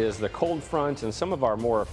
Is the cold front and some of our more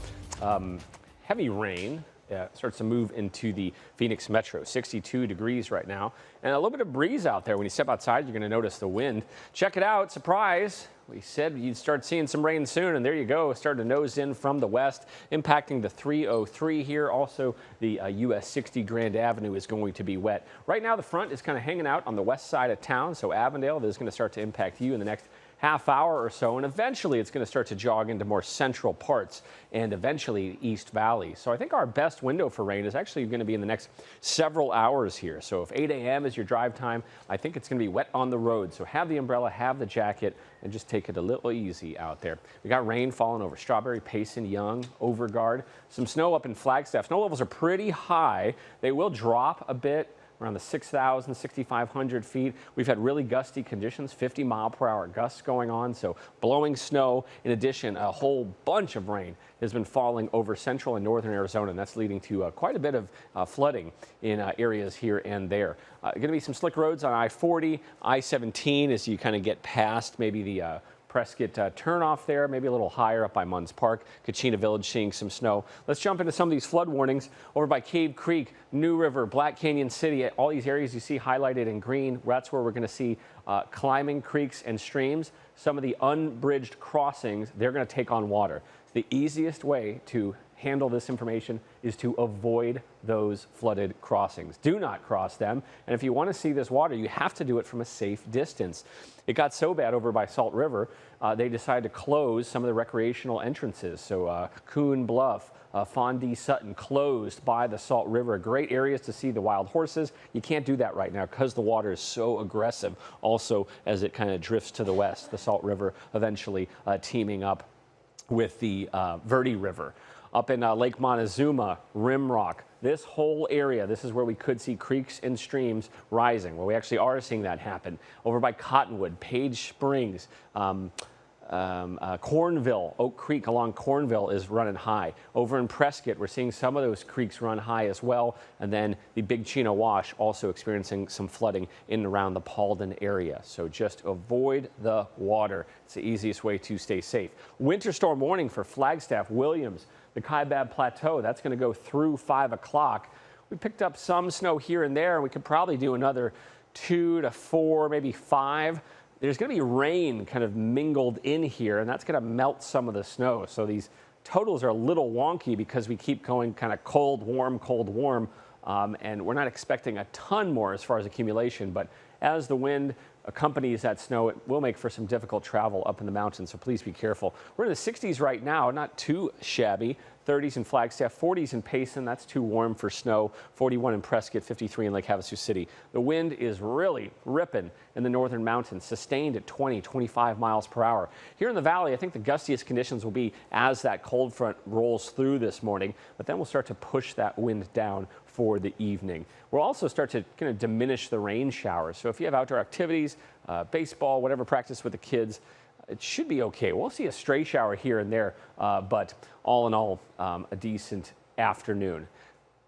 heavy rain starts to move into the Phoenix metro. 62 degrees right now and a little bit of breeze out there. When you step outside, you're going to notice the wind. Check it out. Surprise. We said you'd start seeing some rain soon, and there you go. Starting to nose in from the west, impacting the 303 here. Also, the US 60 Grand Avenue is going to be wet. Right now, the front is kind of hanging out on the west side of town, so Avondale is going to start to impact you in the next half hour or so, and eventually it's going to start to jog into more central parts and eventually East Valley. So I think our best window for rain is actually going to be in the next several hours here. So if 8 a.m. is your drive time, I think it's going to be wet on the road. So have the umbrella, have the jacket, and just take it a little easy out there. We got rain falling over Strawberry, Payson, Young, Overguard, some snow up in Flagstaff. Snow levels are pretty high. They will drop a bit around the 6,000, 6,500 feet. We've had really gusty conditions, 50-mile-per-hour gusts going on, so blowing snow. In addition, a whole bunch of rain has been falling over central and northern Arizona, and that's leading to quite a bit of flooding in areas here and there. Going to be some slick roads on I-40, I-17 as you kind of get past maybe the Prescott turnoff there, maybe a little higher up by Munns Park. Kachina Village seeing some snow. Let's jump into some of these flood warnings over by Cave Creek, New River, Black Canyon City. All these areas you see highlighted in green, that's where we're going to see climbing creeks and streams. Some of the unbridged crossings, they're going to take on water. The easiest way to handle this information is to avoid those flooded crossings. Do not cross them. And if you want to see this water, you have to do it from a safe distance. It got so bad over by Salt River, they decided to close some of the recreational entrances. So Coon Bluff, Fondee Sutton closed by the Salt River. Great areas to see the wild horses. You can't do that right now because the water is so aggressive. Also, as it kind of drifts to the west, the Salt River eventually teaming up with the Verde River. Up in Lake Montezuma, Rimrock, this whole area, this is where we could see creeks and streams rising. Well, we actually are seeing that happen. Over by Cottonwood, Page Springs, Cornville, Oak Creek along Cornville is running high. Over in Prescott, we're seeing some of those creeks run high as well. And then the Big Chino Wash also experiencing some flooding in and around the Paulden area. So just avoid the water. It's the easiest way to stay safe. Winter storm warning for Flagstaff, Williams, the Kaibab Plateau. That's going to go through 5 o'clock. We picked up some snow here and there, and we could probably do another 2 to 4, maybe 5. There's going to be rain kind of mingled in here, and that's going to melt some of the snow. So these totals are a little wonky because we keep going kind of cold, warm, and we're not expecting a ton more as far as accumulation. But as the wind accompanies that snow, it will make for some difficult travel up in the mountains, so please be careful. We're in the 60s right now, not too shabby. 30s in Flagstaff, 40s in Payson, that's too warm for snow. 41 in Prescott, 53 in Lake Havasu City. The wind is really ripping in the northern mountains, sustained at 20, 25 miles per hour. Here in the valley, I think the gustiest conditions will be as that cold front rolls through this morning, but then we'll start to push that wind down for the evening. We'll also start to kind of diminish the rain showers. So if you have outdoor activities, baseball, whatever, practice with the kids, it should be okay. We'll see a stray shower here and there, but all in all, a decent afternoon.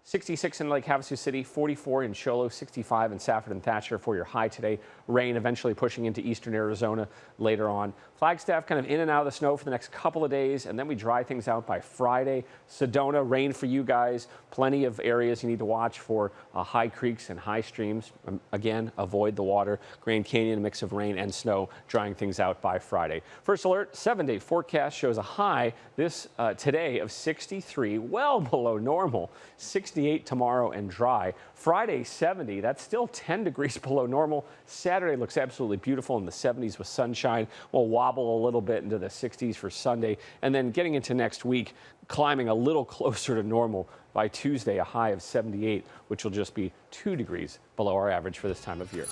66 in Lake Havasu City, 44 in Show Low, 65 in Safford and Thatcher for your high today. Rain eventually pushing into eastern Arizona later on. Flagstaff kind of in and out of the snow for the next couple of days, and then we dry things out by Friday. Sedona, rain for you guys. Plenty of areas you need to watch for high creeks and high streams. Again, avoid the water. Grand Canyon, a mix of rain and snow, drying things out by Friday. First alert, 7-day forecast shows a high today of 63, well below normal. 68 tomorrow and dry. Friday 70, that's still 10 degrees below normal. Saturday looks absolutely beautiful in the 70s with sunshine. We'll wobble a little bit into the 60s for Sunday, and then getting into next week, climbing a little closer to normal by Tuesday, a high of 78, which will just be 2 degrees below our average for this time of year.